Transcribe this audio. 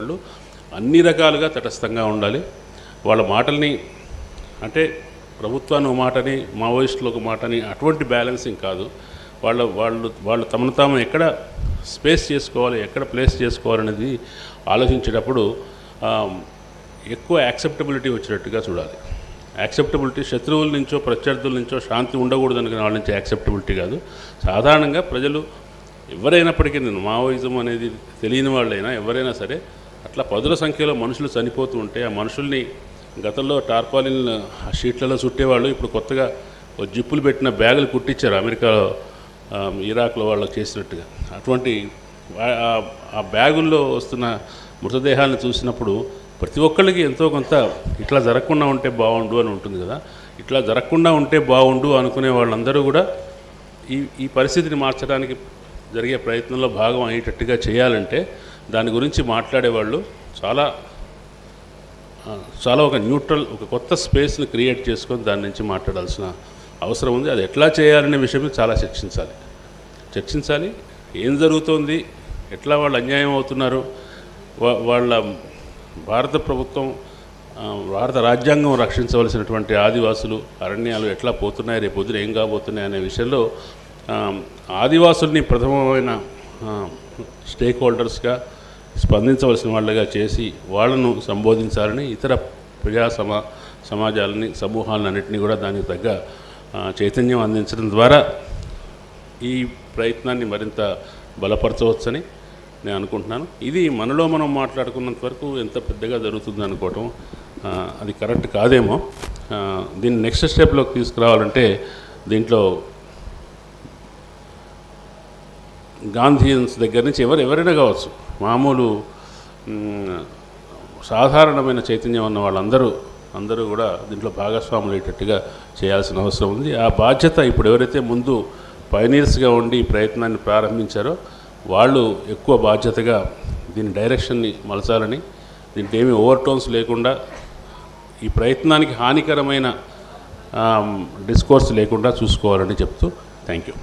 వాళ్ళు అన్ని రకాలుగా తటస్థంగా ఉండాలి. వాళ్ళ మాటల్ని అంటే ప్రభుత్వాన్ని ఒక మాటని, మావోయిస్టులు ఒక మాటని అటువంటి బ్యాలెన్సింగ్ కాదు. వాళ్ళు తమను తాము ఎక్కడ స్పేస్ చేసుకోవాలి, ఎక్కడ ప్లేస్ చేసుకోవాలనేది ఆలోచించేటప్పుడు ఎక్కువ యాక్సెప్టబిలిటీ వచ్చినట్టుగా చూడాలి. యాక్సెప్టబిలిటీ శత్రువుల నుంచో ప్రత్యర్థుల నుంచో శాంతి ఉండకూడదు అనుకునే వాళ్ళ నుంచి యాక్సెప్టబిలిటీ కాదు. సాధారణంగా ప్రజలు ఎవరైనప్పటికీ, నేను మావోయిజం అనేది తెలియని వాళ్ళైనా ఎవరైనా సరే అట్లా పదుల సంఖ్యలో మనుషులు చనిపోతూ ఉంటే ఆ మనుషుల్ని గతంలో టార్పాలిన్ షీట్లలో చుట్టేవాళ్ళు, ఇప్పుడు కొత్తగా జిప్పులు పెట్టిన బ్యాగులు కుట్టించారు అమెరికాలో, ఇరాక్లో వాళ్ళకి చేసినట్టుగా. అటువంటి ఆ బ్యాగుల్లో వస్తున్న మృతదేహాలను చూసినప్పుడు ప్రతి ఒక్కళ్ళకి ఎంతో కొంత ఇట్లా జరగకుండా ఉంటే బాగుండు అని ఉంటుంది కదా. ఇట్లా జరగకుండా ఉంటే బాగుండు అనుకునే వాళ్ళందరూ కూడా ఈ పరిస్థితిని మార్చడానికి జరిగే ప్రయత్నంలో భాగం అయ్యేటట్టుగా చేయాలంటే దాని గురించి మాట్లాడేవాళ్ళు చాలా ఒక న్యూట్రల్, ఒక కొత్త స్పేస్ని క్రియేట్ చేసుకొని దాని నుంచి మాట్లాడాల్సిన అవసరం ఉంది. అది ఎట్లా చేయాలనే విషయం చాలా చర్చించాలి. ఏం జరుగుతోంది, ఎట్లా వాళ్ళు అన్యాయం అవుతున్నారు, వాళ్ళ భారత ప్రభుత్వం, భారత రాజ్యాంగం రక్షించవలసినటువంటి ఆదివాసులు అరణ్యాలు ఎట్లా పోతున్నాయి, రేపు పొద్దున ఏం కాబోతున్నాయి అనే విషయంలో ఆదివాసుల్ని ప్రథమమైన స్టేక్ హోల్డర్స్గా స్పందించవలసిన వాళ్ళగా చేసి వాళ్ళను సంబోధించాలని, ఇతర ప్రజా సమాజాలని, సమూహాలన్నింటినీ కూడా దానికి తగ్గ చైతన్యం అందించడం ద్వారా ఈ ప్రయత్నాన్ని మరింత బలపరచవచ్చని నేను అనుకుంటున్నాను. ఇది మనలో మనం మాట్లాడుకున్నంత వరకు ఎంత పెద్దగా జరుగుతుంది అనుకోవటం అది కరెక్ట్ కాదేమో. దీన్ని నెక్స్ట్ స్టెప్లోకి తీసుకురావాలంటే దీంట్లో గాంధీయన్స్ దగ్గర నుంచి ఎవరైనా కావచ్చు, మామూలు సాధారణమైన చైతన్యం ఉన్న వాళ్ళందరూ కూడా దీంట్లో భాగస్వాములు అయ్యేటట్టుగా చేయాల్సిన అవసరం ఉంది. ఆ బాధ్యత ఇప్పుడు ఎవరైతే ముందు పైనీర్స్గా ఉండి ఈ ప్రయత్నాన్ని ప్రారంభించారో వాళ్ళు ఎక్కువ బాధ్యతగా దీని డైరెక్షన్ని మలచాలని, దీంట్లో ఏమీ ఓవర్టోన్స్ లేకుండా, ఈ ప్రయత్నానికి హానికరమైన డిస్కోర్స్ లేకుండా చూసుకోవాలని చెప్తూ థ్యాంక్ యూ.